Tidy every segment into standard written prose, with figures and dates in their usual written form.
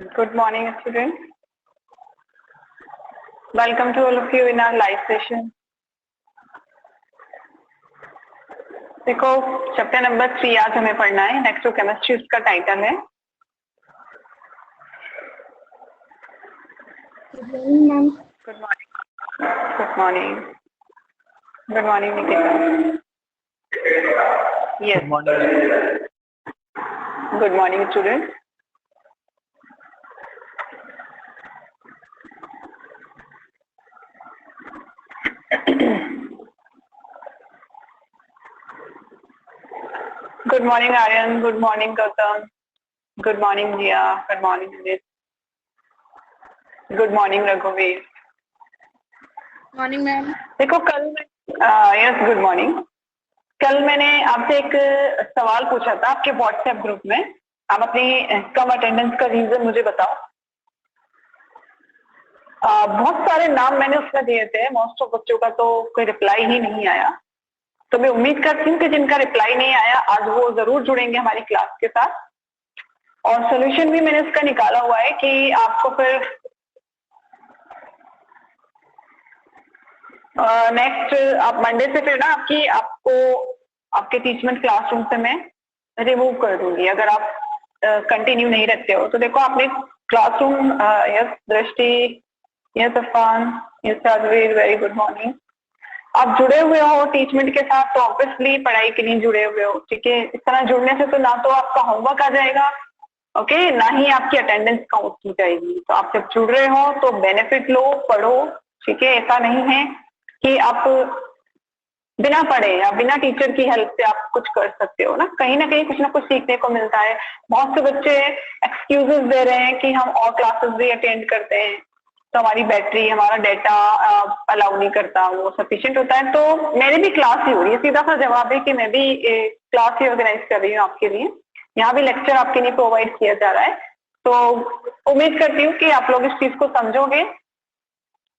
Good morning, students. Welcome to all of you in our live session. देखो chapter number 3 आज हमें पढ़ना है। इलेक्ट्रोकेमिस्ट्री उसका टाइटल है। Good morning ma'am. Good morning. Good morning. Good morning Nikita. Yes, good morning student. Good morning Aryan, good morning Gautam, good morning Jiya, good morning Amit, good morning रघुवीर। Morning ma'am. देखो कल यस गुड मॉर्निंग। कल मैंने आपसे एक सवाल पूछा था आपके व्हाट्सएप ग्रुप में। आप अपनी कम अटेंडेंस का रीजन मुझे बताओ। बहुत सारे नाम मैंने उसमें दिए थे, मोस्ट ऑफ बच्चों का तो कोई रिप्लाई ही नहीं आया। तो मैं उम्मीद करती हूँ कि जिनका रिप्लाई नहीं आया आज वो जरूर जुड़ेंगे हमारी क्लास के साथ। और सोल्यूशन भी मैंने इसका निकाला हुआ है कि आपको फिर नेक्स्ट आप मंडे से फिर ना आपको आपके टीचमेंट क्लासरूम से मैं रिमूव कर दूंगी अगर आप कंटिन्यू नहीं रखते हो। तो देखो आपने classroom yes Drishti, yes Afan, yes Rajveer, very good morning. आप जुड़े हुए हो टीचमेंट के साथ तो ऑब्वियसली पढ़ाई के लिए जुड़े हुए हो, ठीक है। इस तरह जुड़ने से तो ना तो आपका होमवर्क आ जाएगा, ओके, ना ही आपकी अटेंडेंस काउंट की जाएगी। तो आप जब जुड़ रहे हो तो बेनिफिट लो, पढ़ो, ठीक है। ऐसा नहीं है कि आप बिना पढ़े या बिना टीचर की हेल्प से आप कुछ कर सकते हो ना कहीं कुछ ना कुछ सीखने को मिलता है। बहुत से बच्चे एक्सक्यूजेस दे रहे हैं कि हम और क्लासेस भी अटेंड करते हैं तो हमारी बैटरी, हमारा डेटा अलाउ नहीं करता, वो सफिशिएंट होता है। तो मेरी भी क्लास ही हो रही है। सीधा सा जवाब है कि मैं भी क्लास ही ऑर्गेनाइज कर रही हूँ आपके लिए। यहाँ भी लेक्चर आपके लिए प्रोवाइड किया जा रहा है। तो उम्मीद करती हूँ कि आप लोग इस चीज को समझोगे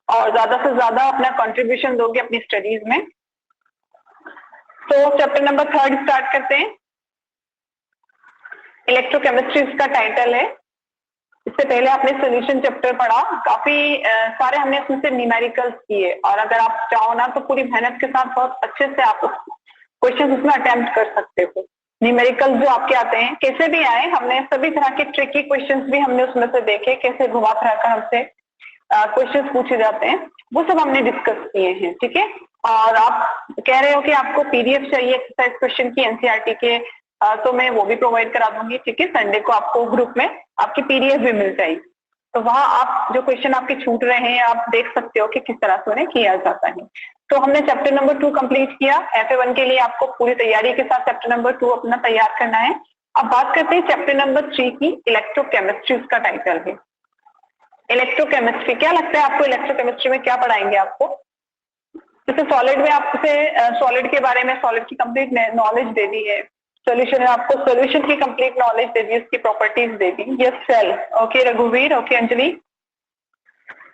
और ज्यादा से ज्यादा अपना कंट्रीब्यूशन दोगे अपनी स्टडीज में। तो चैप्टर नंबर 3 स्टार्ट करते हैं। इलेक्ट्रोकेमिस्ट्री इसका टाइटल है। इससे पहले आपने सॉल्यूशन चैप्टर पढ़ा, काफी सारे हमने इसमें से न्यूमेरिकल्स किए। और अगर आप चाहो ना तो पूरी मेहनत के साथ बहुत अच्छे से आप क्वेश्चन उसमें अटेम्प्ट कर सकते हो। न्यूमेरिकल जो आपके आते हैं कैसे भी आए, हमने सभी तरह के ट्रिकी क्वेश्चंस भी हमने उसमें से देखे, कैसे घुमा फिरा कर हमसे क्वेश्चंस पूछे जाते हैं, वो सब हमने डिस्कस किए हैं, ठीक है। और आप कह रहे हो कि आपको पीडीएफ चाहिए एक्सरसाइज क्वेश्चन की एनसीईआरटी के, तो मैं वो भी प्रोवाइड करा दूंगी, ठीक है। संडे को आपको ग्रुप में आपकी पीडीएफ भी मिल जाएगी। तो वहां आप जो क्वेश्चन आपके छूट रहे हैं आप देख सकते हो कि किस तरह से उन्हें किया जाता है। तो हमने चैप्टर नंबर 2 कंप्लीट किया। FA1 के लिए आपको पूरी तैयारी के साथ चैप्टर नंबर 2 अपना तैयार करना है। अब बात करते हैं चैप्टर नंबर 3 की। इलेक्ट्रोकेमिस्ट्री उसका टाइटल है। इलेक्ट्रोकेमिस्ट्री, क्या लगता है आपको इलेक्ट्रोकेमिस्ट्री में क्या पढ़ाएंगे आपको? जैसे सॉलिड में आपसे सॉलिड के बारे में, सॉलिड की कंप्लीट नॉलेज दे दी है। सॉल्यूशन में आपको सॉल्यूशन की कंप्लीट नॉलेज दे दी, उसकी प्रॉपर्टीज दे दी। ये सेल, ओके रघुवीर, ओके अंजलि,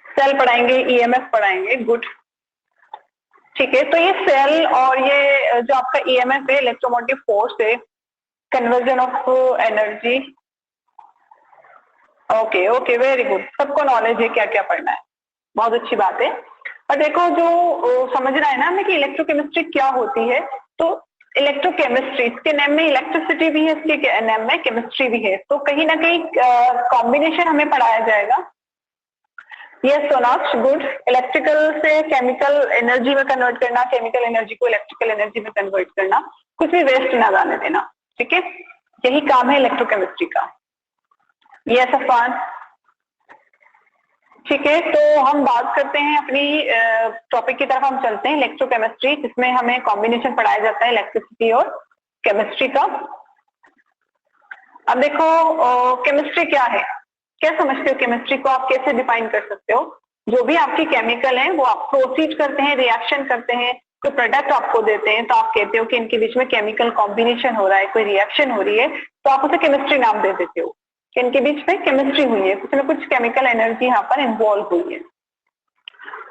सेल पढ़ाएंगे, ईएमएफ पढ़ाएंगे, गुड, ठीक है। तो ये सेल और ये जो आपका ईएमएफ है, इलेक्ट्रोमोटिव फोर्स है, conversion of energy, okay okay very good. सबको नॉलेज है क्या क्या पढ़ना है, बहुत अच्छी बात है। और देखो जो समझना है ना हमें कि इलेक्ट्रोकेमिस्ट्री क्या होती है। तो इलेक्ट्रोकेमिस्ट्री, इसके नेम में इलेक्ट्रिसिटी भी है, इसके नेम में केमिस्ट्री भी है। तो कहीं ना कहीं कॉम्बिनेशन हमें पढ़ाया जाएगा। Yes Sonaksh, good. इलेक्ट्रिकल से केमिकल एनर्जी में कन्वर्ट करना, केमिकल एनर्जी को इलेक्ट्रिकल एनर्जी में कन्वर्ट करना, कुछ भी वेस्ट ना जाने देना, ठीक है। यही काम है इलेक्ट्रोकेमिस्ट्री का। यस अफान, ठीक है। तो हम बात करते हैं अपनी टॉपिक की तरफ हम चलते हैं, इलेक्ट्रोकेमिस्ट्री, जिसमें हमें कॉम्बिनेशन पढ़ाया जाता है इलेक्ट्रिसिटी और केमिस्ट्री का। अब देखो केमिस्ट्री क्या है, क्या समझते हो केमिस्ट्री को, आप कैसे डिफाइन कर सकते हो? जो भी आपकी केमिकल है वो आप प्रोसीड करते हैं, रिएक्शन करते हैं, कोई प्रोडक्ट आपको देते हैं, तो आप कहते हो कि इनके बीच में केमिकल कॉम्बिनेशन हो रहा है, कोई रिएक्शन हो रही है, तो आप उसे केमिस्ट्री नाम दे देते हो कि इनके बीच में केमिस्ट्री हुई है, कुछ ना कुछ केमिकल एनर्जी यहाँ पर इन्वॉल्व हुई है।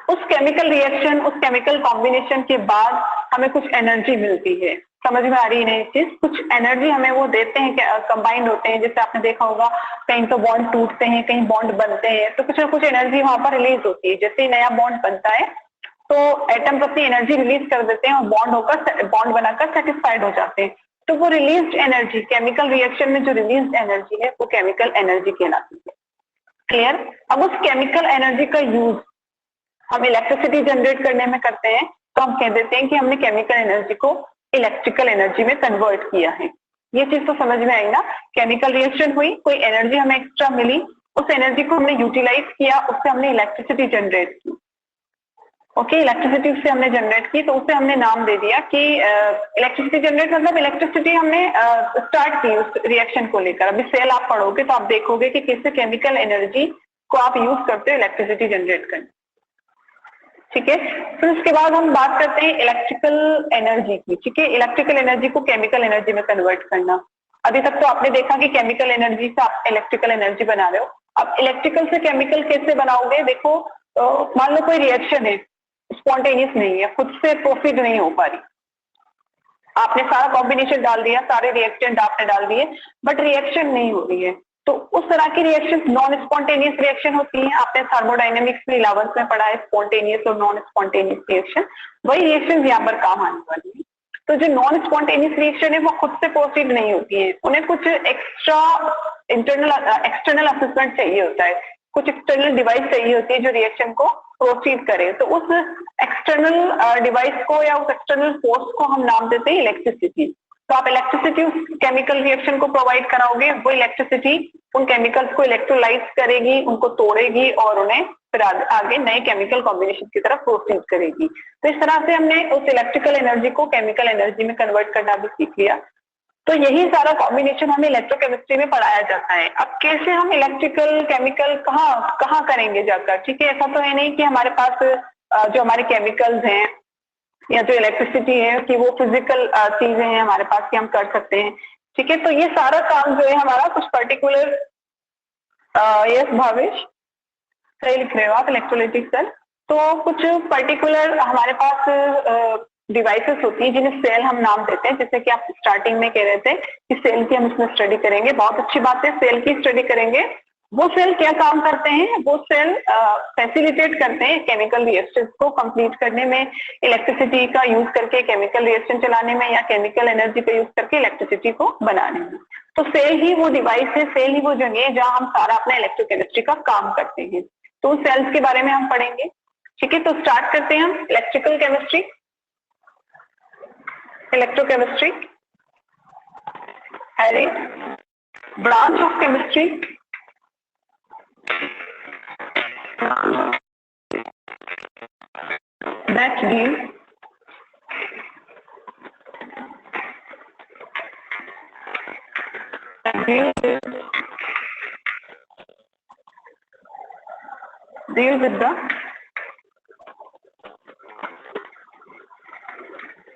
उस केमिकल रिएक्शन, उस केमिकल कॉम्बिनेशन के बाद हमें कुछ एनर्जी मिलती है, समझ में आ रही है नहीं चीज? कुछ एनर्जी हमें वो देते हैं, कंबाइंड होते हैं, जैसे आपने देखा होगा कहीं तो बॉन्ड टूटते हैं, कहीं बॉन्ड बनते हैं, तो कुछ ना कुछ एनर्जी वहां पर रिलीज होती है। जैसे ही नया बॉन्ड बनता है तो एटम्स अपनी एनर्जी रिलीज कर देते हैं और बॉन्ड बनाकर सेटिस्फाइड हो जाते हैं। तो वो रिलीज एनर्जी, केमिकल रिएक्शन में जो रिलीज एनर्जी है वो केमिकल एनर्जी कहलाती है। क्लियर? अब उस केमिकल एनर्जी का यूज हम इलेक्ट्रिसिटी जनरेट करने में करते हैं, तो हम कह देते हैं कि हमने केमिकल एनर्जी को इलेक्ट्रिकल एनर्जी में कन्वर्ट किया है। ये चीज तो समझ में आई ना? केमिकल रिएक्शन हुई, कोई एनर्जी हमें एक्स्ट्रा मिली, उस एनर्जी को हमने यूटिलाइज किया, उससे हमने इलेक्ट्रिसिटी जनरेट की। ओके, इलेक्ट्रिसिटी उससे हमने जनरेट की, तो उससे हमने नाम दे दिया कि इलेक्ट्रिसिटी जनरेट, मतलब इलेक्ट्रिसिटी हमने स्टार्ट की उस रिएक्शन को लेकर। अभी सेल आप पढ़ोगे तो आप देखोगे कि किससे केमिकल एनर्जी को आप यूज करते हो इलेक्ट्रिसिटी जनरेट करने। ठीक है, फिर उसके बाद हम बात करते हैं इलेक्ट्रिकल एनर्जी की। ठीक है, इलेक्ट्रिकल एनर्जी को केमिकल एनर्जी में कन्वर्ट करना। अभी तक तो आपने देखा कि केमिकल एनर्जी से आप इलेक्ट्रिकल एनर्जी बना रहे हो। अब इलेक्ट्रिकल से केमिकल कैसे बनाओगे? देखो, मान लो कोई रिएक्शन है, स्पॉन्टेनियस नहीं है, खुद से प्रोसीड नहीं हो पा रही, आपने सारा कॉम्बिनेशन डाल दिया, सारे रिएक्टेंट आपने डाल दिए, बट रिएक्शन नहीं हो रही है, तो उस तरह की रिएक्शन नॉन स्पॉन्टेनियस रिएक्शन होती है। आपने थर्मोडाइनमिक्स में 11th में पढ़ा है स्पॉन्टेनियस और नॉन स्पॉन्टेनियस रिएक्शन, वही रिएक्शन यहाँ पर काम आने वाली है। तो जो नॉन स्पॉन्टेनियस रिएक्शन है वो खुद से प्रोसीड नहीं होती है, उन्हें कुछ एक्स्ट्रा एक्सटर्नल असिस्टेंट चाहिए होता है, कुछ एक्सटर्नल डिवाइस चाहिए होती है जो रिएक्शन को प्रोसीड करे। तो उस एक्सटर्नल डिवाइस को या उस एक्सटर्नल फोर्स को हम नाम देते हैं इलेक्ट्रिसिटी। तो आप इलेक्ट्रिसिटी उस केमिकल रिएक्शन को प्रोवाइड कराओगे, वो इलेक्ट्रिसिटी उन केमिकल्स को इलेक्ट्रोलाइज करेगी, उनको तोड़ेगी और उन्हें फिर आगे नए केमिकल कॉम्बिनेशन की तरफ प्रोसीड करेगी। तो इस तरह से हमने उस इलेक्ट्रिकल एनर्जी को केमिकल एनर्जी में कन्वर्ट करना भी सीख लिया। तो यही सारा कॉम्बिनेशन हमें इलेक्ट्रोकेमिस्ट्री में पढ़ाया जाता है। अब कैसे हम इलेक्ट्रिकल केमिकल कहाँ करेंगे जाकर? ठीक है, ऐसा तो है नहीं कि हमारे पास जो हमारे केमिकल्स हैं या जो इलेक्ट्रिसिटी है कि वो फिजिकल चीजें हैं हमारे पास कि हम कर सकते हैं। ठीक है, तो ये सारा काम जो है हमारा कुछ पर्टिकुलर, यस भावेश सही लिख रहे हो आप, इलेक्ट्रोलाइटिक सेल। तो कुछ पर्टिकुलर हमारे पास डिवाइसेस होती है जिन्हें सेल हम नाम देते हैं, जैसे कि आप स्टार्टिंग में कह रहे थे कि सेल की हम इसमें स्टडी करेंगे। बहुत अच्छी बात है, सेल की स्टडी करेंगे। वो सेल क्या काम करते हैं? वो सेल फैसिलिटेट करते हैं केमिकल रिएक्शंस को कंप्लीट करने में, इलेक्ट्रिसिटी का यूज करके केमिकल रिएक्शन चलाने में, या केमिकल एनर्जी का यूज करके इलेक्ट्रिसिटी को बनाने में। तो सेल ही वो डिवाइस है, सेल ही वो जगह है जहां हम सारा अपना इलेक्ट्रोकेमिस्ट्री का काम करते हैं। तो सेल्स के बारे में हम पढ़ेंगे। ठीक है, तो स्टार्ट करते हैं हम इलेक्ट्रिकल केमिस्ट्री, इलेक्ट्रोकेमिस्ट्री, अरे branch of chemistry that deals with the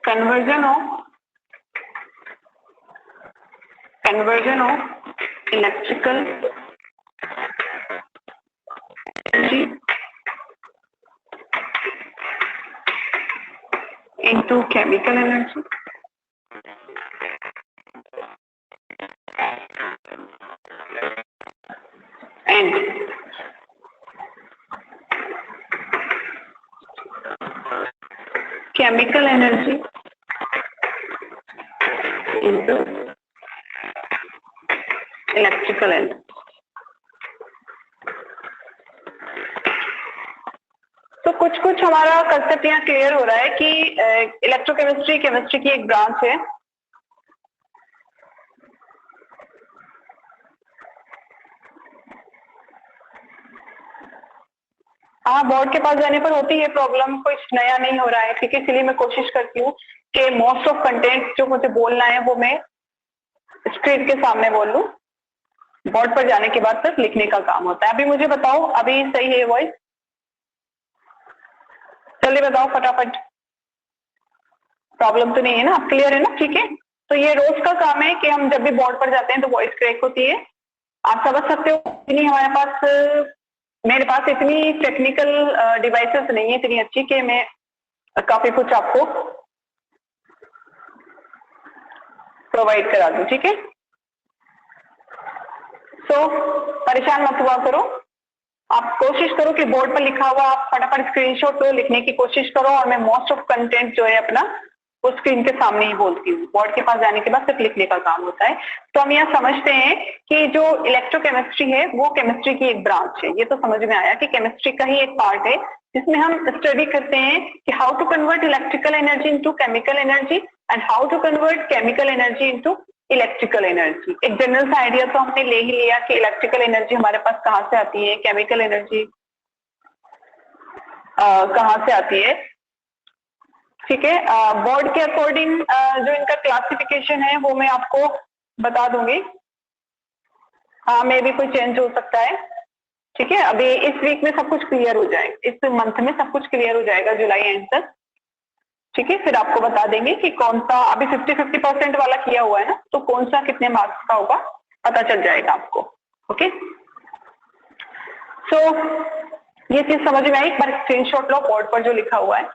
conversion of electrical energy into chemical energy and chemical energy into electrical energy। तो कुछ हमारा कंसेप्ट यहाँ क्लियर हो रहा है कि इलेक्ट्रोकेमिस्ट्री केमिस्ट्री की एक ब्रांच है। हाँ, बोर्ड के पास जाने पर होती है प्रॉब्लम, कुछ नया नहीं हो रहा है। ठीक है, इसलिए मैं कोशिश करती हूँ कि मोस्ट ऑफ कंटेंट जो मुझे बोलना है वो मैं स्क्रीन के सामने बोल लूँ। बोर्ड पर जाने के बाद सिर्फ लिखने का काम होता है। अभी मुझे बताओ, अभी सही है वॉइस? जल्दी बताओ फटाफट, प्रॉब्लम तो नहीं है ना? क्लियर है ना? ठीक है, तो ये रोज का काम है कि हम जब भी बोर्ड पर जाते हैं तो वॉइस क्रैक होती है, आप समझ सकते हो। इतनी हमारे पास, मेरे पास इतनी टेक्निकल डिवाइसेस नहीं है इतनी अच्छी कि मैं काफी कुछ आपको प्रोवाइड करा दूं, ठीक है। सो परेशान मत हुआ करो, आप कोशिश करो कि बोर्ड पर लिखा हुआ आप फटाफट स्क्रीनशॉट लो, लिखने की कोशिश करो, और मैं मोस्ट ऑफ कंटेंट जो है अपना वो स्क्रीन के सामने ही बोलती हूँ। बोर्ड के पास जाने के बाद सिर्फ लिखने का काम होता है। तो हम यहाँ समझते हैं कि जो इलेक्ट्रोकेमिस्ट्री है वो केमिस्ट्री की एक ब्रांच है। ये तो समझ में आया कि केमिस्ट्री का ही एक पार्ट है जिसमें हम स्टडी करते हैं कि how to convert electrical energy into chemical energy and how to convert chemical energy into electrical energy. एक जनरल सा आइडिया तो हमने ले ही लिया कि इलेक्ट्रिकल एनर्जी हमारे पास कहाँ से आती है, केमिकल एनर्जी कहाँ से आती है, ठीक है। बोर्ड के अकॉर्डिंग जो इनका क्लासिफिकेशन है वो मैं आपको बता दूंगी। हाँ, मे भी कोई चेंज हो सकता है, ठीक है। अभी इस वीक में सब कुछ क्लियर हो जाएगा, इस मंथ में सब कुछ क्लियर हो जाएगा जुलाई एंड तक, ठीक है। फिर आपको बता देंगे कि कौन सा, अभी 50-50% वाला किया हुआ है ना, तो कौन सा कितने मार्क्स का होगा पता चल जाएगा आपको, ओके। सो ये चीज समझ में आई। एक बार स्क्रीनशॉट लो बोर्ड पर जो लिखा हुआ है।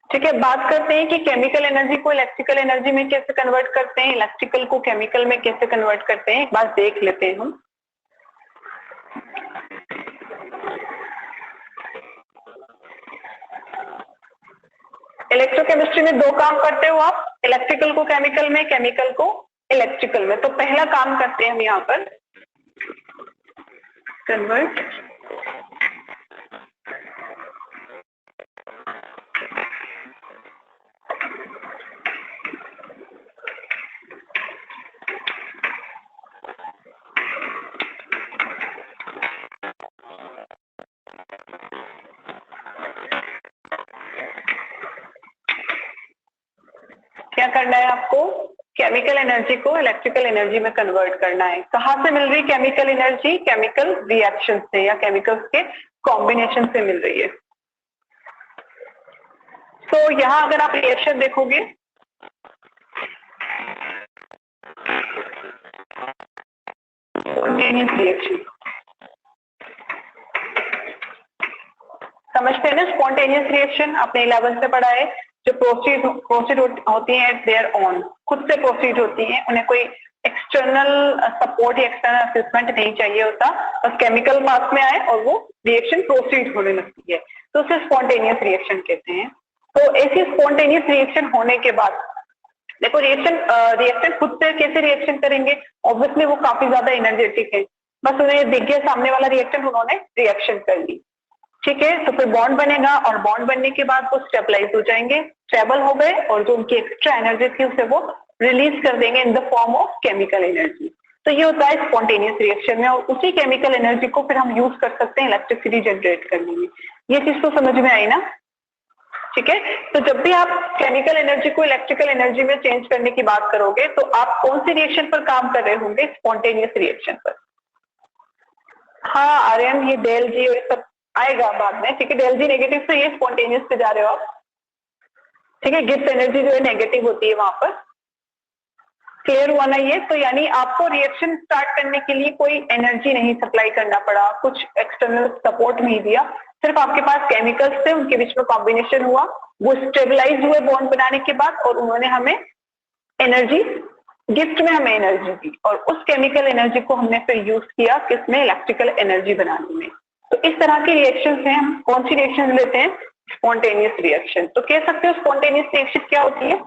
ठीक है, बात करते हैं कि केमिकल एनर्जी को इलेक्ट्रिकल एनर्जी में कैसे कन्वर्ट करते हैं, इलेक्ट्रिकल को केमिकल में कैसे कन्वर्ट करते हैं, एक बार देख लेते हैं हम। इलेक्ट्रोकेमिस्ट्री में दो काम करते हो आप, इलेक्ट्रिकल को केमिकल में, केमिकल को इलेक्ट्रिकल में। तो पहला काम करते हैं हम यहाँ पर कन्वर्ट क्या करना है आपको, केमिकल एनर्जी को इलेक्ट्रिकल एनर्जी में कन्वर्ट करना है। कहां से मिल रही केमिकल एनर्जी, केमिकल रिएक्शन से या केमिकल्स के कॉम्बिनेशन से मिल रही है। तो यहां अगर आप रिएक्शन देखोगे रिएक्शन समझते हैं ना, स्पॉन्टेनियस रिएक्शन आपने 11th में पढ़ा है, जो प्रोसीड होती है एट देयर ऑन, खुद से प्रोसीड होती है, उन्हें कोई एक्सटर्नल सपोर्ट या एक्सटर्नल असिस्टेंट नहीं चाहिए होता, बस केमिकल मास में आए और वो रिएक्शन प्रोसीड होने लगती है, तो उसे स्पॉन्टेनियस रिएक्शन कहते हैं। तो ऐसी स्पॉन्टेनियस रिएक्शन होने के बाद देखो, रिएक्शन खुद से कैसे रिएक्शन करेंगे, ऑब्वियसली वो काफी ज्यादा एनर्जेटिक है, बस उन्हें दिख गया सामने वाला रिएक्शन, उन्होंने रिएक्शन कर ली, ठीक है। तो फिर बॉन्ड बनेगा और बॉन्ड बनने के बाद वो स्टेबलाइज हो जाएंगे, स्टेबल हो गए, और जो उनकी एक्स्ट्रा एनर्जी थी उसे वो रिलीज कर देंगे in the form of chemical energy. तो ये होता है स्पॉन्टेनियस रिएक्शन में, और उसी केमिकल एनर्जी को फिर हम यूज कर सकते हैं इलेक्ट्रिसिटी जनरेट करने में। ये चीज तो समझ में आई ना, ठीक है। तो जब भी आप केमिकल एनर्जी को इलेक्ट्रिकल एनर्जी में चेंज करने की बात करोगे तो आप कौन सी रिएक्शन पर काम कर रहे होंगे, स्पॉन्टेनियस रिएक्शन पर। हाँ आर्यन, ये डेल जी और सब आएगा बाद में, ठीक है। डेल जी नेगेटिव से ये स्पॉन्टेनियस पे जा रहे हो आप, ठीक है। गिब्स एनर्जी जो है नेगेटिव होती है वहां पर, क्लियर हुआ ना ये। तो यानी आपको रिएक्शन स्टार्ट करने के लिए कोई एनर्जी नहीं सप्लाई करना पड़ा, कुछ एक्सटर्नल सपोर्ट नहीं दिया, सिर्फ आपके पास केमिकल्स थे, उनके बीच में कॉम्बिनेशन हुआ, वो स्टेबलाइज हुए बॉन्ड बनाने के बाद, और उन्होंने हमें एनर्जी, गिफ्ट में हमें एनर्जी दी, और उस केमिकल एनर्जी को हमने फिर यूज किया किसमें, इलेक्ट्रिकल एनर्जी बनाने में। तो इस तरह की रिएक्शन से हम कौन सी रिएक्शन लेते हैं, स्पॉन्टेनियस रिएक्शन। तो कह सकते हो स्पॉन्टेनियस रिएक्शन क्या होती है,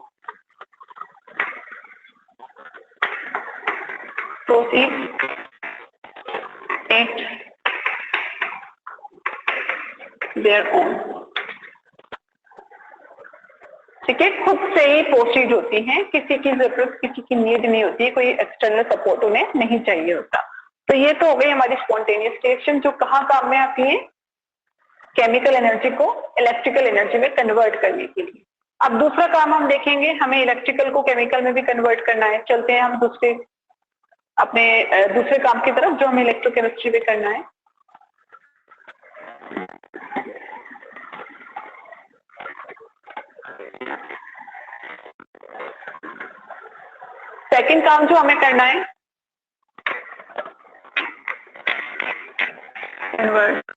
प्रोसीड एट देयर ओन, ठीक है, खुद से ही प्रोसीड होती हैं, किसी की जरूरत, किसी की नीड नहीं होती है, कोई एक्सटर्नल सपोर्ट उन्हें नहीं चाहिए होता। तो ये तो हो गई हमारी स्पॉन्टेनियस रिएक्शन, जो कहाँ काम में आती है, केमिकल एनर्जी को इलेक्ट्रिकल एनर्जी में कन्वर्ट करने के लिए। अब दूसरा काम हम देखेंगे, हमें इलेक्ट्रिकल को केमिकल में भी कन्वर्ट करना है। चलते हैं हम अपने दूसरे काम की तरफ, जो हमें इलेक्ट्रोकेमिस्ट्री में करना है। सेकंड काम जो हमें करना है कन्वर्ट।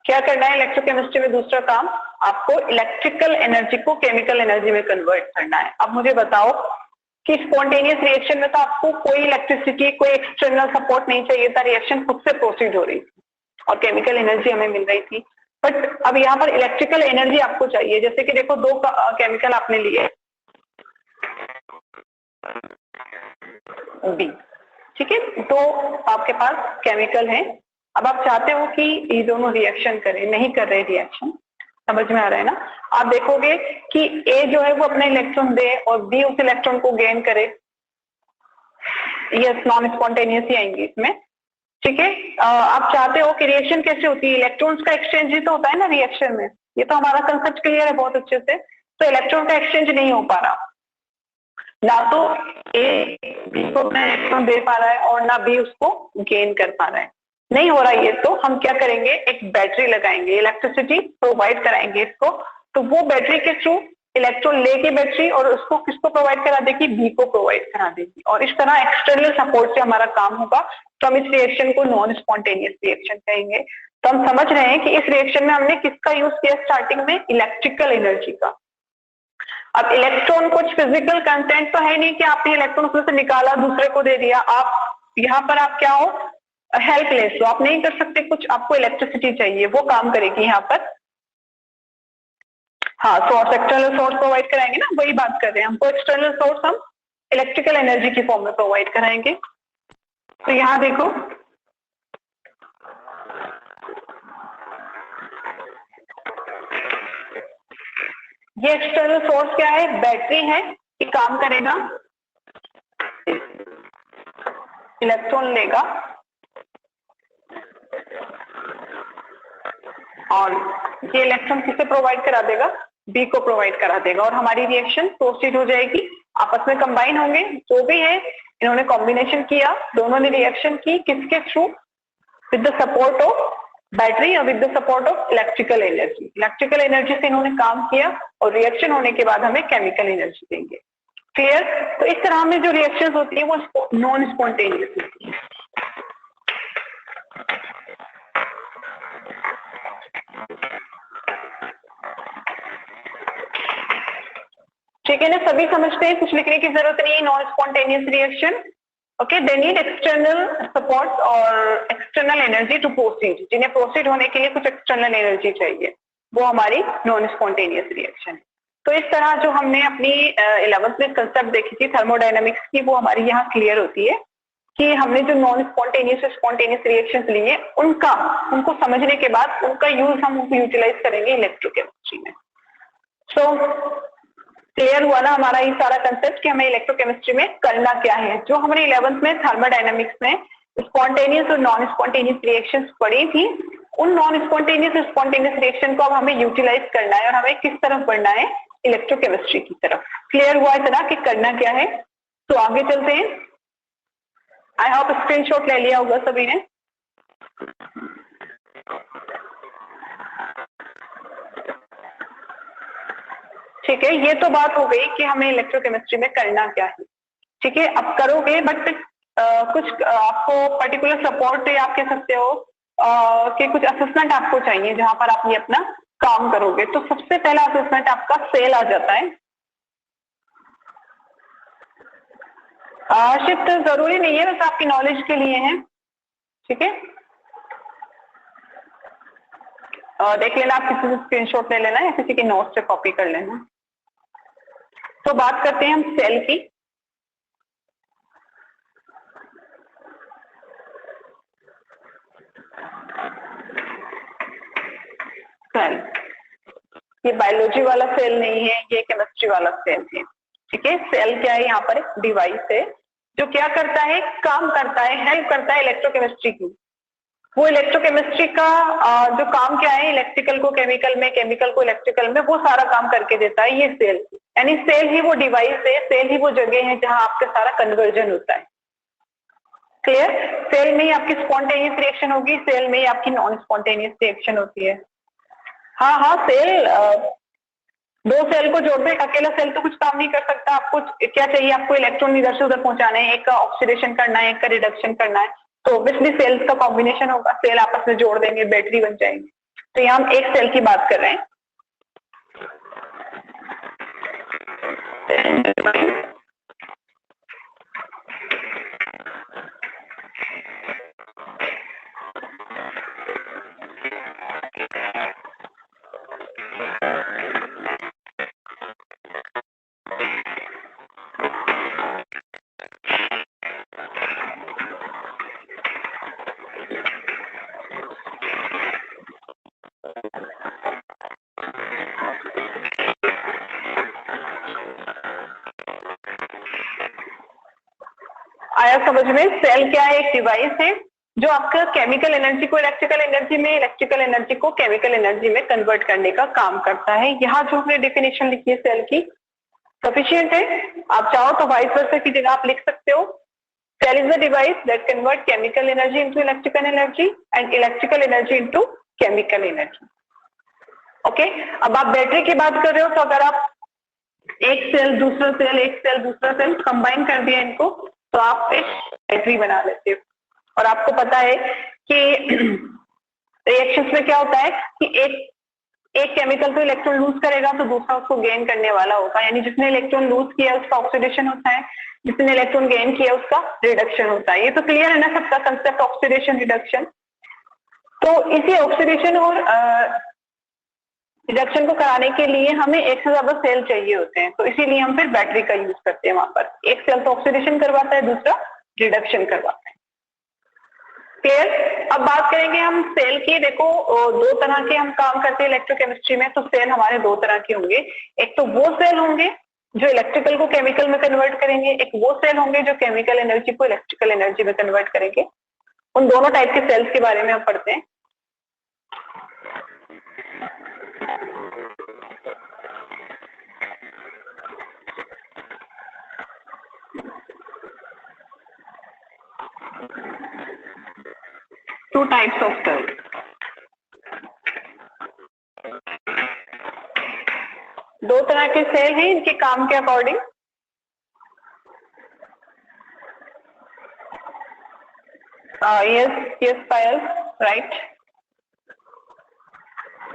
क्या करना है इलेक्ट्रोकेमिस्ट्री में? दूसरा काम, आपको इलेक्ट्रिकल एनर्जी को केमिकल एनर्जी में कन्वर्ट करना है। अब मुझे बताओ कि स्पॉन्टेनियस रिएक्शन में तो आपको कोई इलेक्ट्रिसिटी, कोई एक्सटर्नल सपोर्ट नहीं चाहिए था, रिएक्शन खुद से प्रोसीड हो रही थी और केमिकल एनर्जी हमें मिल रही थी। बट अब यहाँ पर इलेक्ट्रिकल एनर्जी आपको चाहिए। जैसे कि देखो, दो केमिकल आपने लिए बी, ठीक है, तो आपके पास केमिकल है। अब आप चाहते हो कि ये दोनों रिएक्शन करें, नहीं कर रहे रिएक्शन, समझ में आ रहा है ना? आप देखोगे कि ए जो है वो अपना इलेक्ट्रॉन दे और बी उस इलेक्ट्रॉन को गेन करे, ये नॉन स्पॉन्टेनियस ही आएंगे इसमें, ठीक है। आप चाहते हो कि रिएक्शन कैसे होती है? इलेक्ट्रॉन्स का एक्सचेंज ही तो होता है ना रिएक्शन में। ये तो हमारा कंसेप्ट क्लियर है बहुत अच्छे से। तो इलेक्ट्रॉन का एक्सचेंज नहीं हो पा रहा, ना तो ए बी को अपना इलेक्ट्रॉन दे पा रहा है और ना बी उसको गेन कर पा रहा है, नहीं हो रहा ये। तो हम क्या करेंगे, एक बैटरी लगाएंगे, इलेक्ट्रिसिटी प्रोवाइड कराएंगे इसको। तो वो बैटरी के थ्रू इलेक्ट्रॉन लेके बैटरी और उसको किसको प्रोवाइड करा देगी? बी को प्रोवाइड करा देगी। और इस तरह एक्सटर्नल सपोर्ट से हमारा काम होगा। तो हम इस रिएक्शन को नॉन स्पॉन्टेनियस रिएक्शन कहेंगे। तो हम समझ रहे हैं कि इस रिएक्शन में हमने किसका यूज किया स्टार्टिंग में? इलेक्ट्रिकल एनर्जी का। अब इलेक्ट्रॉन कुछ फिजिकल कंटेंट तो है नहीं कि आपने इलेक्ट्रॉन उसमें से निकाला दूसरे को दे दिया। आप यहाँ पर आप क्या हो? हेल्पलेस हो, आप नहीं कर सकते कुछ, आपको इलेक्ट्रिसिटी चाहिए, वो काम करेगी यहाँ पर। हाँ, सोर्स, एक्सटर्नल सोर्स प्रोवाइड कराएंगे ना, वही बात कर रहे हैं। हमको एक्सटर्नल सोर्स हम इलेक्ट्रिकल एनर्जी की फॉर्म में प्रोवाइड कराएंगे। तो यहाँ देखो, ये एक्सटर्नल सोर्स क्या है? बैटरी है, ये काम करेगा, इलेक्ट्रॉन लेगा और ये इलेक्ट्रॉन किसे प्रोवाइड करा देगा? बी को प्रोवाइड करा देगा और हमारी रिएक्शन प्रोसीड हो जाएगी, आपस में कंबाइन होंगे। जो भी है, इन्होंने कॉम्बिनेशन किया, दोनों ने रिएक्शन की, किसके through? With the support of battery और with the support of electrical energy. Electrical energy से इन्होंने काम किया और रिएक्शन होने के बाद हमें केमिकल एनर्जी देंगे। क्लियर? तो इस तरह में जो रिएक्शन होती है वो नॉन स्पॉन्टेनियस होती है। ठीक है ना, सभी समझते हैं, कुछ लिखने की जरूरत नहीं है। Non spontaneous reaction, okay, they need external support और एक्सटर्नल एनर्जी टू प्रोसीड। जिन्हें प्रोसीड होने के लिए कुछ एक्सटर्नल एनर्जी चाहिए, वो हमारी नॉन स्पॉन्टेनियस रिएक्शन है। तो इस तरह जो हमने अपनी 11th में कंसेप्ट देखी थी थर्मोडायनामिक्स की, वो हमारी यहाँ क्लियर होती है कि हमने जो नॉन स्पॉन्टेनियस और स्पॉन्टेनियस रिएक्शंस लिए उनको समझने के बाद उनका यूज हम यूटिलाइज करेंगे इलेक्ट्रोकेमिस्ट्री में। सो क्लियर हुआ ना हमारा ये सारा कंसेप्ट कि हमें इलेक्ट्रोकेमिस्ट्री में करना क्या है। जो हमने 11th में थर्मोडायनामिक्स में स्पॉन्टेनियस और नॉन स्पॉन्टेनियस रिएक्शंस पढ़ी थी, उन नॉन स्पॉन्टेनियस और स्पॉन्टेनियस रिएक्शन को अब हमें यूटिलाइज करना है और हमें किस तरफ बढ़ना है? इलेक्ट्रोकेमिस्ट्री की तरफ। क्लियर हुआ इतना कि करना क्या है? तो आगे चलते हैं। आई होप स्क्रीनशॉट ले लिया होगा सभी ने। ठीक है, ये तो बात हो गई कि हमें इलेक्ट्रोकेमिस्ट्री में करना क्या है। ठीक है, अब करोगे, बट कुछ आपको पर्टिकुलर सपोर्ट या आप कह सकते हो कि कुछ असेसमेंट आपको चाहिए जहां पर आप ये अपना काम करोगे। तो सबसे पहला असेसमेंट आपका सेल आ जाता है। शिफ्ट जरूरी नहीं है, बस आपकी नॉलेज के लिए है। ठीक है, देख लेना, आप किसी से स्क्रीनशॉट ले लेना या किसी के नोट से कॉपी कर लेना। तो बात करते हैं हम सेल की। सेल, ये बायोलॉजी वाला सेल नहीं है, ये केमिस्ट्री वाला सेल है। ठीक है, सेल क्या है? यहाँ पर एक डिवाइस है जो क्या करता है? काम करता है, हेल्प करता है इलेक्ट्रोकेमिस्ट्री की। वो इलेक्ट्रोकेमिस्ट्री का जो काम क्या है? इलेक्ट्रिकल को केमिकल में, केमिकल को इलेक्ट्रिकल में, वो सारा काम करके देता है ये सेल। यानी सेल ही वो डिवाइस है, सेल ही वो जगह है जहां आपका सारा कन्वर्जन होता है। क्लियर? सेल में ही आपकी स्पॉन्टेनियस रिएक्शन होगी, सेल में ही आपकी नॉन स्पॉन्टेनियस रिएक्शन होती है। हाँ, सेल दो सेल को जोड़ दे, अकेला सेल तो कुछ काम नहीं कर सकता। आपको क्या चाहिए? आपको इलेक्ट्रॉन इधर से उधर पहुंचाने हैं, एक का ऑक्सीडेशन करना है, एक का रिडक्शन करना है, तो ऑब्वियसली सेल्स का कॉम्बिनेशन होगा, सेल आपस में जोड़ देंगे, बैटरी बन जाएंगे। तो यहाँ हम एक सेल की बात कर रहे हैं। आया समझ में? सेल क्या है? एक डिवाइस है जो आपका केमिकल एनर्जी को इलेक्ट्रिकल एनर्जी में, इलेक्ट्रिकल एनर्जी को केमिकल एनर्जी में कन्वर्ट करने का काम करता है। यहाँ जो हमने डेफिनेशन लिखी है सेल की, सफिशिएंट है? आप चाहो तो वाइस वर्सा की जगह आप लिख सकते हो, cell is a device that convert chemical energy into electrical energy and electrical energy into chemical energy. Okay, अब आप बैटरी की बात कर रहे हो, तो अगर आप एक सेल दूसरा सेल, एक सेल दूसरा सेल कंबाइन कर दिया इनको, तो आप एक बैटरी बना लेते हो। और आपको पता है कि रिएक्शंस में क्या होता है कि एक केमिकल तो इलेक्ट्रॉन लूज करेगा तो दूसरा उसको गेन करने वाला होगा, यानी जिसने इलेक्ट्रॉन लूज किया उसका ऑक्सीडेशन होता है, जिसने इलेक्ट्रॉन गेन किया उसका रिडक्शन होता है। ये तो क्लियर है ना सबका कंसेप्ट ऑक्सीडेशन रिडक्शन? तो इसी ऑक्सीडेशन और रिडक्शन को कराने के लिए हमें एक से ज्यादा सेल चाहिए होते हैं, तो इसीलिए हम फिर बैटरी का यूज करते हैं। वहां पर एक सेल तो ऑक्सीडेशन करवाता है, दूसरा रिडक्शन करवाता है। क्लियर? अब बात करेंगे हम सेल की। देखो दो तरह के हम काम करते हैं इलेक्ट्रोकेमिस्ट्री में, तो सेल हमारे दो तरह के होंगे। एक तो वो सेल होंगे जो इलेक्ट्रिकल को केमिकल में कन्वर्ट करेंगे, एक वो सेल होंगे जो केमिकल एनर्जी को इलेक्ट्रिकल एनर्जी में कन्वर्ट करेंगे। उन दोनों टाइप के सेल्स के बारे में हम पढ़ते हैं। Two types of cells. दो तरह के सेल हैं इनके काम के अकॉर्डिंग। यस पायल, राइट।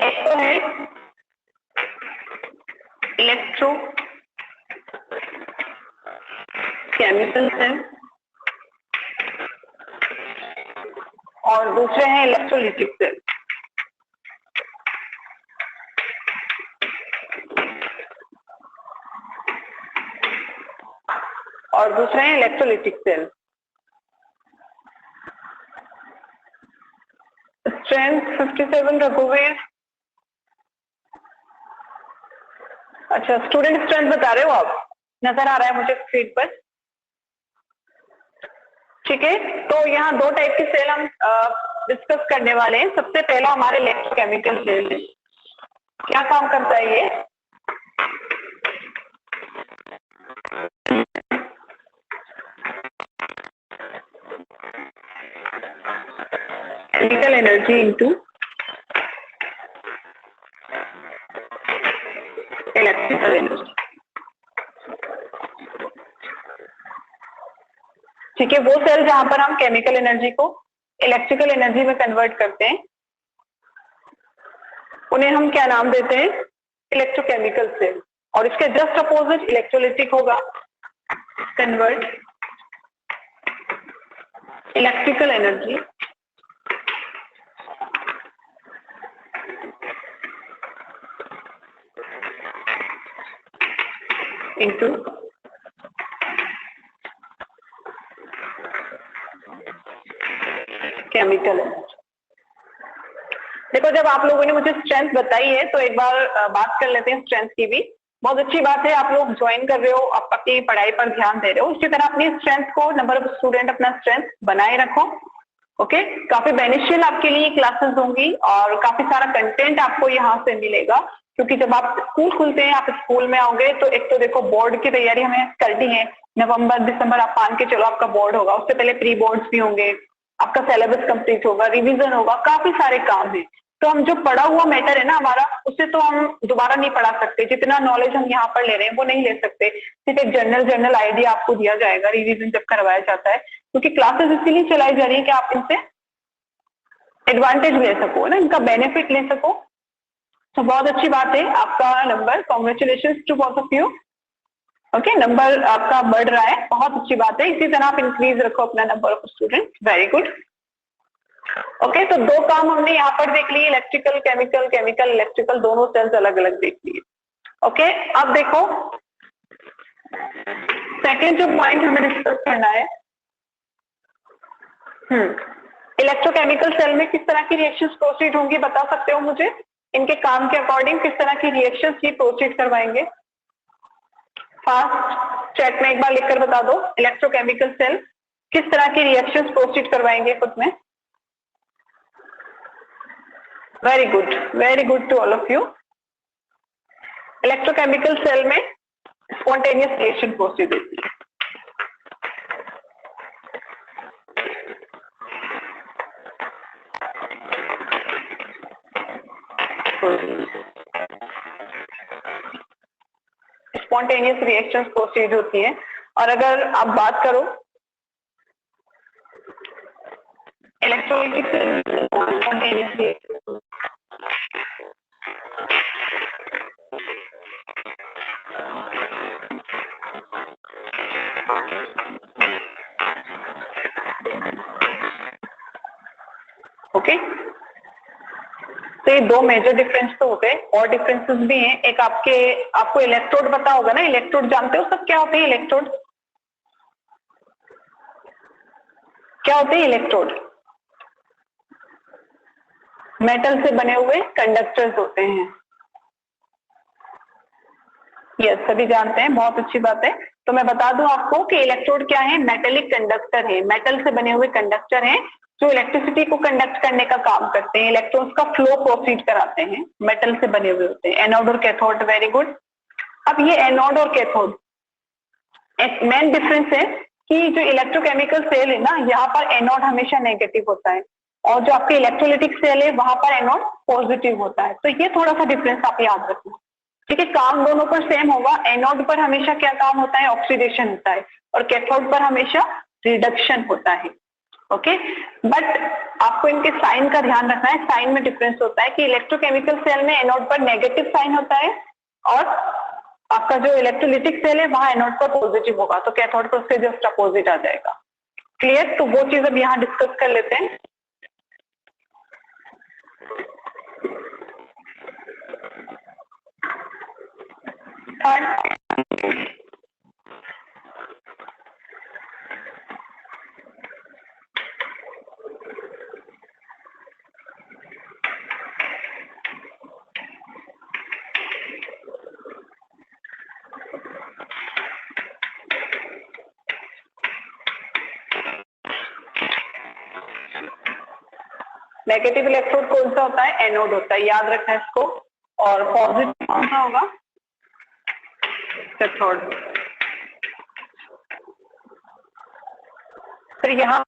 एक तो है इलेक्ट्रो केमिकल सेल और दूसरे हैं इलेक्ट्रोलिटिक सेल। और दूसरे हैं इलेक्ट्रोलिटिक सेल। स्ट्रेंथ 57 रघुवीर। अच्छा, स्टूडेंट स्ट्रेंथ बता रहे हो आप? नजर आ रहा है मुझे स्क्रीन पर। ठीक है, तो यहाँ दो टाइप के सेल हम डिस्कस करने वाले हैं। सबसे पहला हमारे इलेक्ट्रोकेमिकल सेल है। क्या काम करता है ये? Chemical energy into electrical energy. ठीक है, वो सेल जहां पर हम केमिकल एनर्जी को इलेक्ट्रिकल एनर्जी में कन्वर्ट करते हैं उन्हें हम क्या नाम देते हैं? Electrochemical cell. और इसके जस्ट अपोजिट इलेक्ट्रोलिटिक होगा, convert electrical energy into chemical energy. देखो, जब आप लोगों ने मुझे स्ट्रेंथ बताई है तो एक बार बात कर लेते हैं स्ट्रेंथ की भी। बहुत अच्छी बात है, आप लोग ज्वाइन कर रहे हो, आप अपनी पढ़ाई पर ध्यान दे रहे हो। इसी तरह अपनी स्ट्रेंथ को, नंबर ऑफ स्टूडेंट अपना स्ट्रेंथ बनाए रखो। ओके, काफी बेनिफिशियल आपके लिए क्लासेस होंगी और काफी सारा कंटेंट आपको यहाँ से मिलेगा, क्योंकि जब आप स्कूल खुलते हैं, आप स्कूल में आओगे तो एक तो देखो बोर्ड की तैयारी हमें करनी है, नवंबर दिसंबर आप मान के चलो आपका बोर्ड होगा, उससे पहले प्री बोर्ड्स भी होंगे, आपका सिलेबस कंप्लीट होगा, रिवीजन होगा, काफी सारे काम है। तो हम जो पढ़ा हुआ मैटर है ना हमारा, उससे तो हम दोबारा नहीं पढ़ा सकते, जितना नॉलेज हम यहाँ पर ले रहे हैं वो नहीं ले सकते। सिर्फ एक जनरल आइडिया आपको दिया जाएगा रिवीजन जब करवाया जाता है, क्योंकि क्लासेस इसीलिए चलाई जा रही है कि आप इनसे एडवांटेज ले सको ना, इनका बेनिफिट ले सको। तो बहुत अच्छी बात है, आपका number, congratulation to both of you. Okay, number आपका बढ़ रहा है, बहुत अच्छी बात है, इसी तरह आप इंक्रीज रखो अपना number of student, very good. Okay, तो दो काम हमने यहाँ पर देख लिए, इलेक्ट्रिकल केमिकल, केमिकल इलेक्ट्रिकल, दोनों सेल्स अलग अलग देख लिए। ओके, अब देखो सेकेंड जो पॉइंट हमें डिस्कस करना है, इलेक्ट्रोकेमिकल सेल में किस तरह की रिएक्शंस प्रोसीड होंगी, बता सकते हो मुझे? इनके काम के अकॉर्डिंग किस तरह की रिएक्शंस ये प्रोसीड करवाएंगे? फास्ट चैट में एक बार लिखकर बता दो, इलेक्ट्रोकेमिकल सेल किस तरह की रिएक्शंस प्रोसीड करवाएंगे खुद में? Very good to all of you. Electrochemical cell में स्पॉन्टेनियस रिएक्शन प्रोसीड होती है। स्पॉन्टेनियस रिएक्शंस प्रोसीड होती है। और अगर आप बात करो इलेक्ट्रोलाइटिक स्पॉन्टेनियस रिएक्शन, ओके, तो ये दो मेजर डिफरेंस तो हो गए, और डिफरेंसेस भी हैं। एक आपको इलेक्ट्रोड पता होगा ना, इलेक्ट्रोड जानते हो सब क्या होते हैं? इलेक्ट्रोड क्या होते हैं? इलेक्ट्रोड मेटल से बने हुए कंडक्टर्स होते हैं। यस, सभी जानते हैं, बहुत अच्छी बात है। तो मैं बता दूं आपको कि इलेक्ट्रोड क्या है? मेटेलिक कंडक्टर है, मेटल से बने हुए कंडक्टर हैं जो इलेक्ट्रिसिटी को कंडक्ट करने का काम करते हैं, इलेक्ट्रॉन्स का फ्लो प्रोसीड कराते हैं, मेटल से बने हुए होते हैं। एनोड और कैथोड, वेरी गुड। अब ये एनोड और कैथोड, एक मेन डिफरेंस है कि जो इलेक्ट्रोकेमिकल सेल है ना, यहाँ पर एनोड हमेशा नेगेटिव होता है, और जो आपके इलेक्ट्रोलिटिक सेल है वहां पर एनोड पॉजिटिव होता है। तो ये थोड़ा सा डिफरेंस आप याद रखना, ठीक है? काम दोनों पर सेम होगा। एनोड पर हमेशा क्या काम होता है? ऑक्सीडेशन होता है, और कैथोड पर हमेशा रिडक्शन होता है। ओके, बट आपको इनके साइन का ध्यान रखना है। साइन में डिफरेंस होता है कि इलेक्ट्रोकेमिकल सेल में एनोड पर नेगेटिव साइन होता है, और आपका जो इलेक्ट्रोलिटिक सेल है वहां एनोड पर पॉजिटिव होगा, तो कैथोड पर उससे जस्ट अपोजिट आ जाएगा। क्लियर? तो वो चीज अब यहाँ डिस्कस कर लेते हैं। थर्ड, नेगेटिव इलेक्ट्रोड कौन सा होता है? एनोड होता है, याद रखना है इसको। और पॉजिटिव कौन सा होगा? कैथोड। फिर यहाँ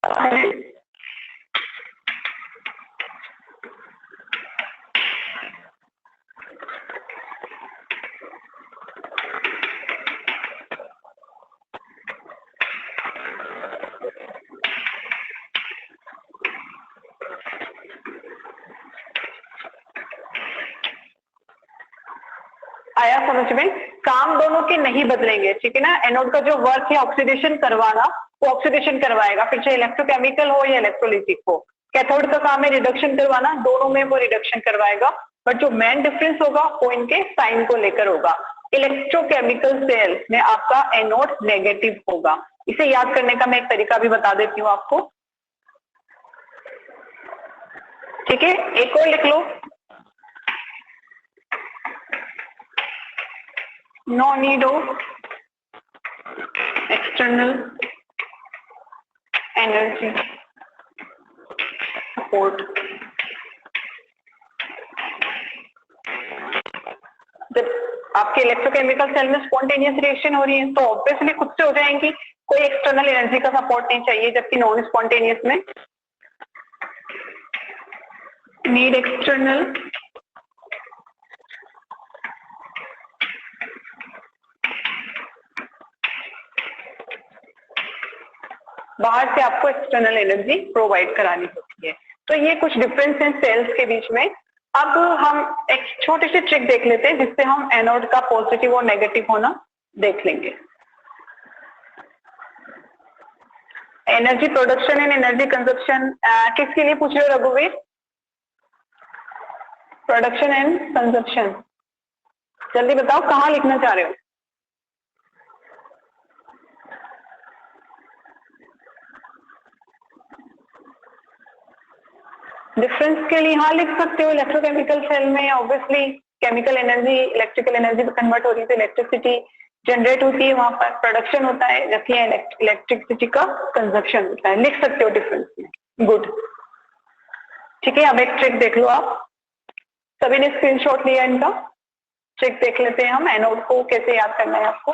आया समझ में? काम दोनों के नहीं बदलेंगे, ठीक है ना? एनोड का जो वर्क है ऑक्सीडेशन करवाना, वो ऑक्सीडेशन करवाएगा, फिर चाहे इलेक्ट्रोकेमिकल हो या इलेक्ट्रोलिटिक हो। कैथोड का काम है रिडक्शन करवाना, दोनों में वो रिडक्शन करवाएगा, बट जो मेन डिफरेंस होगा वो इनके साइन को लेकर होगा। इलेक्ट्रोकेमिकल सेल में आपका एनोड नेगेटिव होगा। इसे याद करने का मैं एक तरीका भी बता देती हूँ आपको, ठीक है? एक और लिख लो, no need of external energy support। जब आपके इलेक्ट्रोकेमिकल सेल में स्पॉन्टेनियस रिएक्शन हो रही है तो ऑब्वियसली खुद से हो जाएंगी, कोई एक्सटर्नल एनर्जी का सपोर्ट नहीं चाहिए, जबकि नॉन स्पॉन्टेनियस में नीड एक्सटर्नल बाहर से आपको एक्सटर्नल एनर्जी प्रोवाइड करानी होती है। तो ये कुछ डिफरेंस है सेल्स के बीच में। अब हम एक छोटी सी ट्रिक देख लेते हैं जिससे हम एनोड का पॉजिटिव और नेगेटिव होना देख लेंगे। Energy production and energy consumption किसके लिए पूछ रहे हो रघुवीर? प्रोडक्शन एंड कंजप्शन, जल्दी बताओ कहाँ लिखना चाह रहे हो? डिफरेंस के लिए हाँ लिख सकते हो। इलेक्ट्रोकेमिकल सेल में obviously chemical energy electrical energy में कन्वर्ट हो रही है, तो इलेक्ट्रिसिटी जनरेट होती है, वहां पर प्रोडक्शन होता है, जबकि इलेक्ट्रिसिटी का कंजप्शन होता है। लिख सकते हो डिफरेंस में। गुड, ठीक है। अब एक ट्रिक देख लो आप, सभी ने स्क्रीनशॉट लिया इनका। ट्रिक देख लेते हैं हम, एनोड को कैसे याद करना है आपको।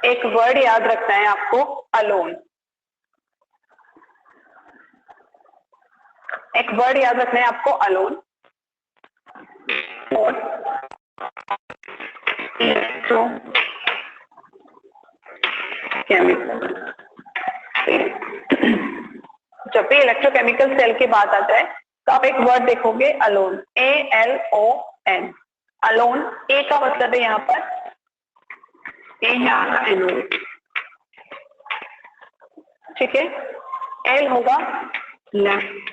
एक वर्ड याद रखना है आपको, अलोन। एक वर्ड याद रखना है आपको, अलोन। और इलेक्ट्रोकेमिकल, जब भी इलेक्ट्रोकेमिकल सेल की बात आ जाए तो आप एक वर्ड देखोगे, अलोन, ALON। अलोन, ए का मतलब है यहाँ पर एनोड, ठीक है। एल होगा लेफ्ट,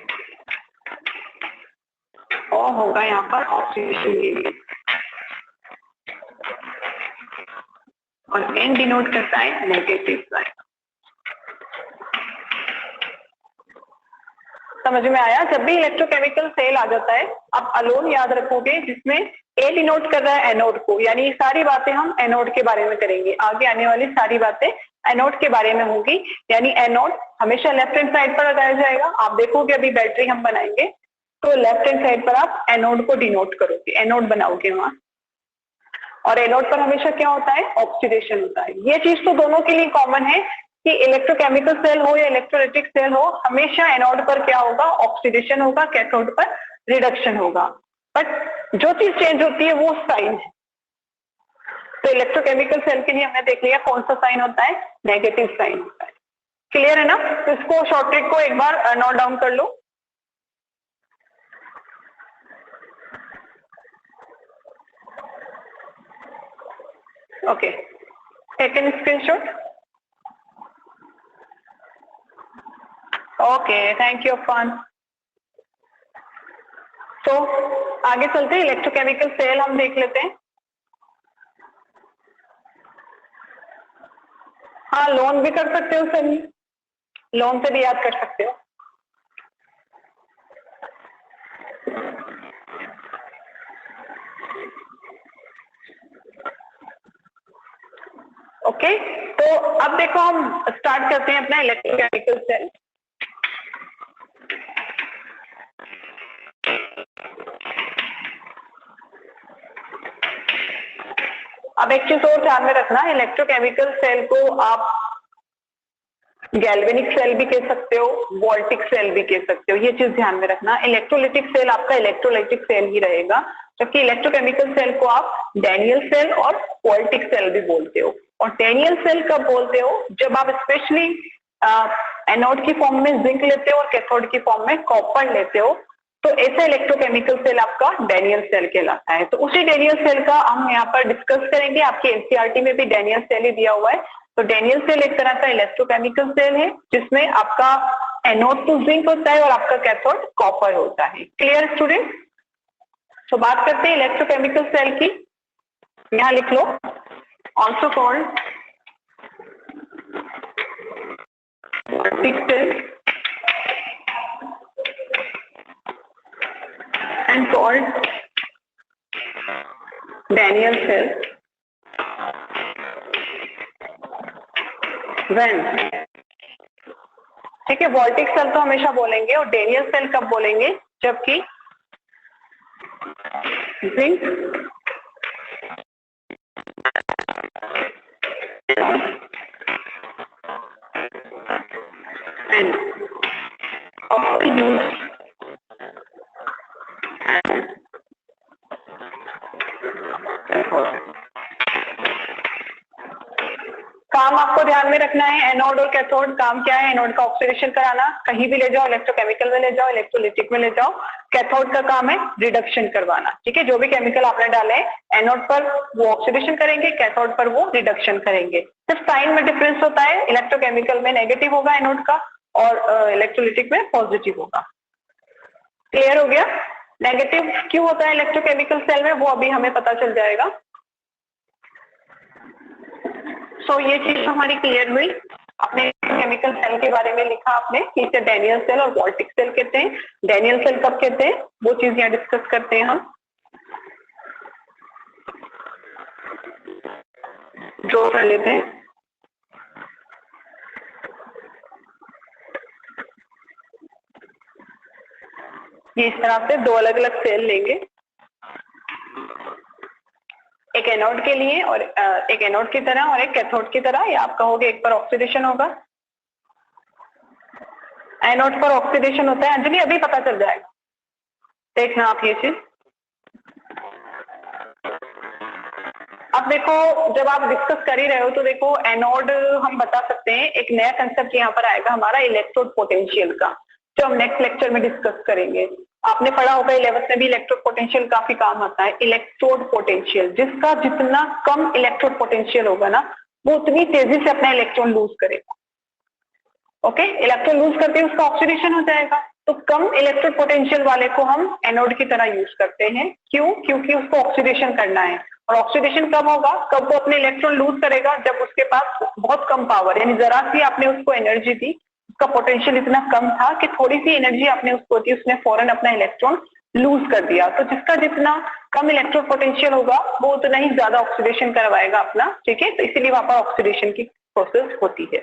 ओ होगा यहाँ पर ऑक्सीडेशन, और एन डिनोट करता है नेगेटिव साइन। समझ में आया? जब भी इलेक्ट्रोकेमिकल सेल आ जाता है आप अलोन याद रखोगे, जिसमें ए डिनोट कर रहा है एनोड को, यानी सारी बातें हम एनोड के बारे में करेंगे। आगे आने वाली सारी बातें एनोड के बारे में होगी, यानी एनोड हमेशा लेफ्ट हैंड साइड पर लगाया जाएगा। आप देखोगे अभी बैटरी हम बनाएंगे तो लेफ्ट हैंड साइड पर आप एनोड को डिनोट करोगे, एनोड बनाओगे वहां। और एनोड पर हमेशा क्या होता है? ऑक्सीडेशन होता है। ये चीज तो दोनों के लिए कॉमन है कि इलेक्ट्रोकेमिकल सेल हो या इलेक्ट्रोलाइटिक सेल हो, हमेशा एनोड पर क्या होगा? ऑक्सीडेशन होगा, कैथोड पर रिडक्शन होगा। बट जो चीज चेंज होती है वो साइन है। तो इलेक्ट्रोकेमिकल सेल के लिए हमने देख लिया कौन सा साइन होता है? नेगेटिव साइन होता है। क्लियर है ना? तो इसको शॉर्ट ट्रिक को एक बार नोट डाउन कर लो। Okay, take an screenshot. Okay, thank you fun. तो आगे चलते हैं, इलेक्ट्रोकेमिकल सेल हम देख लेते हैं। हाँ, लोन भी कर सकते हो सर, लोन से भी याद कर सकते हो। ओके, तो अब देखो हम स्टार्ट करते हैं अपना इलेक्ट्रोकेमिकल सेल। अब एक चीज और ध्यान में रखना, इलेक्ट्रोकेमिकल सेल को आप गैल्वेनिक सेल भी कह सकते हो, वोल्टिक सेल भी कह सकते हो। ये चीज ध्यान में रखना। इलेक्ट्रोलाइटिक सेल आपका इलेक्ट्रोलाइटिक सेल ही रहेगा, जबकि इलेक्ट्रोकेमिकल सेल को आप डैनियल सेल और वोल्टिक सेल भी बोलते हो। और डैनियल सेल कब बोलते हो? जब आप स्पेशली एनोड की फॉर्म में जिंक लेते हो और कैथोड की फॉर्म में कॉपर लेते हो, तो ऐसा इलेक्ट्रोकेमिकल सेल आपका डैनियल सेल कहलाता है। तो उसी डैनियल सेल का हम यहाँ पर डिस्कस करेंगे। आपके एनसीईआरटी में भी डैनियल सेल ही दिया हुआ है। तो डैनियल सेल एक तरह का इलेक्ट्रोकेमिकल सेल है जिसमें आपका एनोड तो जिंक होता है और आपका कैथोड कॉपर होता है। Clear student? तो बात करते हैं इलेक्ट्रोकेमिकल सेल की। यहां लिख लो, also called cell and called Daniell cell when, ठीक है। वोल्टिक सेल तो हमेशा बोलेंगे, और डेनियल सेल कब बोलेंगे? जबकि जिंक एंड काम आपको ध्यान में रखना है। एनोड और कैथोड काम क्या है? एनोड का ऑक्सीडेशन कराना, कहीं भी ले जाओ, इलेक्ट्रोकेमिकल में ले जाओ, इलेक्ट्रोलिटिक में ले जाओ। कैथोड का काम है रिडक्शन करवाना, ठीक है। जो भी केमिकल आपने डाले एनोड पर वो ऑक्सीडेशन करेंगे, कैथोड पर वो रिडक्शन करेंगे। सिर्फ साइन में डिफरेंस होता है, इलेक्ट्रोकेमिकल में नेगेटिव होगा एनोड का और इलेक्ट्रोलिटिक में पॉजिटिव होगा। क्लियर हो गया? नेगेटिव क्यों होता है इलेक्ट्रोकेमिकल सेल में, वो अभी हमें पता चल जाएगा। सो ये चीज हमारी क्लियर हुई। अपने केमिकल सेल के बारे में लिखा आपने कि इसे डेनियल सेल और वोल्टिक सेल कहते हैं। डेनियल सेल कब कहते हैं वो चीज यहाँ डिस्कस करते हैं हम। ड्रॉ कर लेते हैं। ये इस तरह से दो अलग अलग सेल लेंगे, एक एनोड के लिए और एक एनोड की तरह और एक कैथोड की तरह। या आप कहोगे एक पर ऑक्सीडेशन होगा, एनोड पर ऑक्सीडेशन होता है। अंजलि अभी पता चल जाएगा, देखना आप ये चीज। अब देखो, जब आप डिस्कस कर ही रहे हो तो देखो एनोड हम बता सकते हैं। एक नया कंसेप्ट यहाँ पर आएगा हमारा इलेक्ट्रोड पोटेंशियल का, जो हम नेक्स्ट लेक्चर में डिस्कस करेंगे। आपने पढ़ा होगा 11th में भी, इलेक्ट्रोड पोटेंशियल काफी काम आता है। इलेक्ट्रोड पोटेंशियल, जिसका जितना कम इलेक्ट्रोड पोटेंशियल होगा ना, वो उतनी तेजी से अपना इलेक्ट्रॉन लूज करेगा। ओके, इलेक्ट्रॉन लूज करते ही उसका ऑक्सीडेशन हो जाएगा। तो कम इलेक्ट्रोड पोटेंशियल वाले को हम एनोड की तरह यूज करते हैं। क्यों? क्योंकि उसको ऑक्सीडेशन करना है। और ऑक्सीडेशन कब होगा? कब वो अपने इलेक्ट्रॉन लूज करेगा? जब उसके पास बहुत कम पावर, यानी जरा सी आपने उसको एनर्जी दी, उसका पोटेंशियल इतना कम था कि थोड़ी सी एनर्जी आपने उसको दी, उसने फौरन अपना इलेक्ट्रॉन लूज कर दिया। तो जिसका जितना कम इलेक्ट्रोड पोटेंशियल होगा वो उतना ही ज्यादा ऑक्सीडेशन करवाएगा अपना, ठीक है। तो इसीलिए वहां पर ऑक्सीडेशन की प्रोसेस होती है।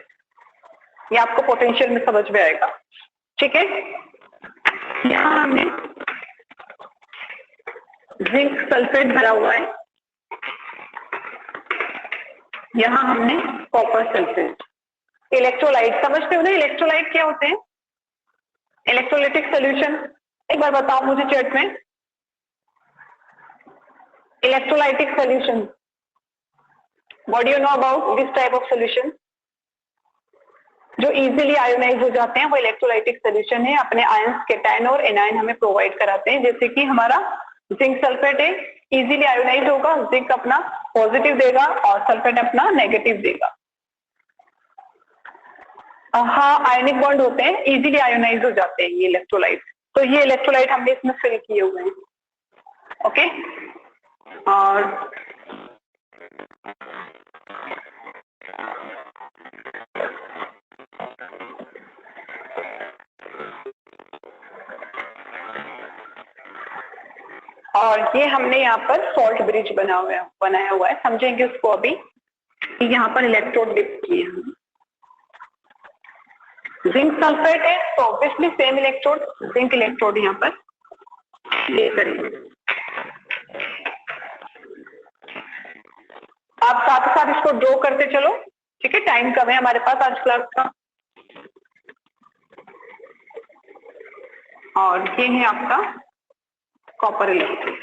ये आपको पोटेंशियल में समझ में आएगा, ठीक है। यहाँ हमने जिंक सल्फेट भरा हुआ है, यहाँ हमने कॉपर सल्फेट। इलेक्ट्रोलाइट समझते हो ना? इलेक्ट्रोलाइट क्या होते हैं? Electrolytic solution. एक बार बताओ मुझे चैट में, electrolytic solution, what do you know about this type of solution? जो इजीली आयोनाइज हो जाते हैं वो इलेक्ट्रोलाइटिक सोल्यूशन है। अपने आयंस, कैटायन और एनायन हमें प्रोवाइड कराते हैं। जैसे कि हमारा जिंक सल्फेट है, इजीली आयोनाइज होगा, जिंक अपना पॉजिटिव देगा और सल्फेट अपना नेगेटिव देगा। हाँ, आयनिक बॉन्ड होते हैं, इजीली आयोनाइज हो जाते हैं ये इलेक्ट्रोलाइट। तो ये इलेक्ट्रोलाइट हमने इसमें फिल किए हुए हैं, ओके। और ये हमने यहाँ पर सॉल्ट ब्रिज बनाया हुआ है, समझेंगे उसको अभी। यहाँ पर इलेक्ट्रोड डिप किए हैं, जिंक सल्फेट है तो obviously same electrode, zinc electrode यहाँ पर ले करेंगे। आप साथ ही साथ इसको ड्रॉ करते चलो, ठीक है। टाइम कम है हमारे पास आज क्लास का। और ये है आपका कॉपर इलेक्ट्रोड।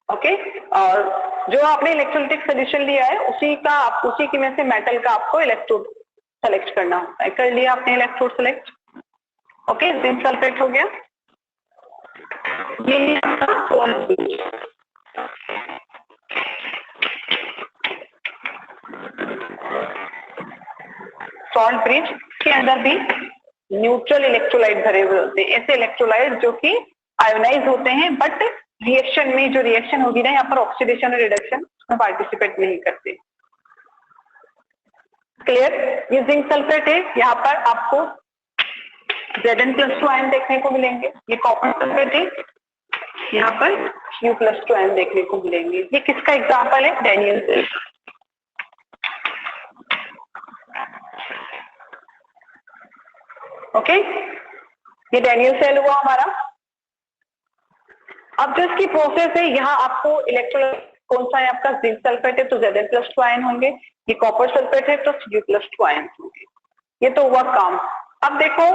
ओके, और जो आपने इलेक्ट्रोलिटिक सोल्यूशन लिया है उसी की में से मेटल का आपको इलेक्ट्रोड सेलेक्ट करना होता है। कर लिया आपने electrode select, okay. Zinc sulphate हो गया, ये सॉल्ट ब्रिज के अंदर भी न्यूट्रल इलेक्ट्रोलाइट भरे हुए होते हैं, ऐसे इलेक्ट्रोलाइट जो कि आयोनाइज होते हैं बट रिएक्शन में जो रिएक्शन होगी ना यहाँ पर ऑक्सीडेशन और रिडक्शन उसमें पार्टिसिपेट नहीं करते। क्लियर? ये जिंक सल्फेट है, यहाँ पर आपको Zn+2 आयन देखने को मिलेंगे। ये कॉपर सल्फेट है, यहाँ पर U+2 आयन देखने को मिलेंगे। ये किसका एग्जाम्पल है? Daniell cell. ओके, ये डैनियल सेल हुआ हमारा। अब जो इसकी प्रोसेस है, यहाँ आपको इलेक्ट्रोलाइट कौन सा है आपका? जिंक सल्फेट है तो Zn+2 आयन होंगे, ये कॉपर सल्फेट है तो U+2 आयन होंगे। ये तो हुआ काम। अब देखो,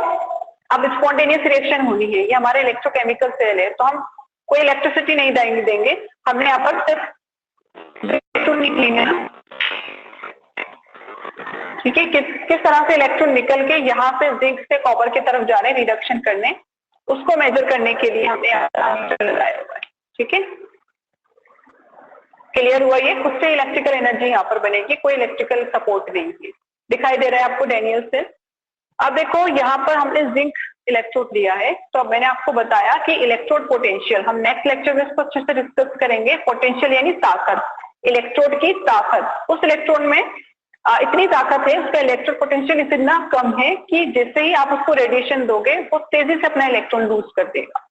अब स्पॉन्टेनियस रिएक्शन होनी है, ये हमारे इलेक्ट्रोकेमिकल सेल है तो हम कोई इलेक्ट्रिसिटी नहीं देंगे, हमने यहाँ पर सिर्फ इलेक्ट्रॉन निकलेंगे ना, ठीक है। किस तरह से इलेक्ट्रॉन निकल के यहाँ से जिंक से कॉपर की तरफ जा रहे हैं रिडक्शन करने, उसको मेजर करने के लिए हमने लगाया हुआ है, ठीक है। क्लियर हुआ? ये खुद से इलेक्ट्रिकल एनर्जी यहाँ पर बनेगी, कोई इलेक्ट्रिकल सपोर्ट नहीं है। दिखाई दे रहा है आपको डैनियल सेल? अब देखो यहाँ पर हमने जिंक इलेक्ट्रोड लिया है, तो अब मैंने आपको बताया कि इलेक्ट्रोड पोटेंशियल, हम नेक्स्ट लेक्चर में इसको अच्छे से डिस्कस करेंगे। पोटेंशियल यानी ताकत, इलेक्ट्रोड की ताकत। उस इलेक्ट्रोड में इतनी ताकत है, उसका इलेक्ट्रोड पोटेंशियल इतना कम है कि जैसे ही आप उसको रेडिएशन दोगे वो तेजी से अपना इलेक्ट्रॉन लूज कर देगा।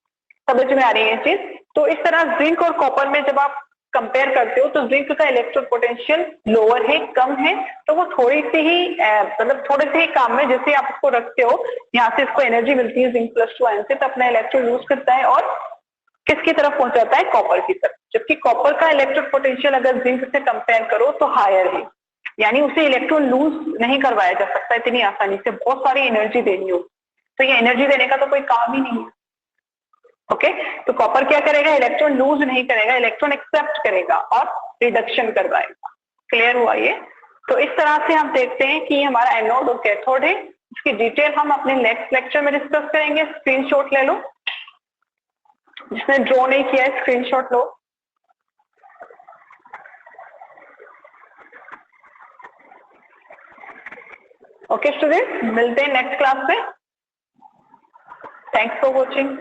समझ में आ रही है चीज? तो इस तरह जिंक और कॉपर में जब आप कंपेयर करते हो तो जिंक का इलेक्ट्रोड पोटेंशियल लोअर है, कम है, तो वो थोड़ी सी ही मतलब थोड़े से ही काम में जैसे आप उसको रखते हो, यहाँ से इसको एनर्जी मिलती है Zn+2 आयन से, तो अपना इलेक्ट्रोड लूज करता है और किसकी तरफ पहुंचाता है? कॉपर की तरफ। जबकि कॉपर का इलेक्ट्रोड पोटेंशियल अगर जिंक से कंपेयर करो तो हायर है, यानी उसे इलेक्ट्रॉन लूज नहीं करवाया जा सकता इतनी आसानी से, बहुत सारी एनर्जी देनी हो, तो ये एनर्जी देने का तो कोई काम ही नहीं है। ओके, तो कॉपर क्या करेगा? इलेक्ट्रॉन लूज नहीं करेगा, इलेक्ट्रॉन एक्सेप्ट करेगा और रिडक्शन करवाएगा। क्लियर हुआ ये? तो इस तरह से हम देखते हैं कि हमारा एनोड और कैथोड है। इसकी डिटेल हम अपने नेक्स्ट लेक्चर में डिस्कस करेंगे। स्क्रीनशॉट ले लो, जिसने ड्रॉ नहीं किया है स्क्रीनशॉट लो। ओके स्टूडेंट, मिलते हैं नेक्स्ट क्लास में। Thanks for watching.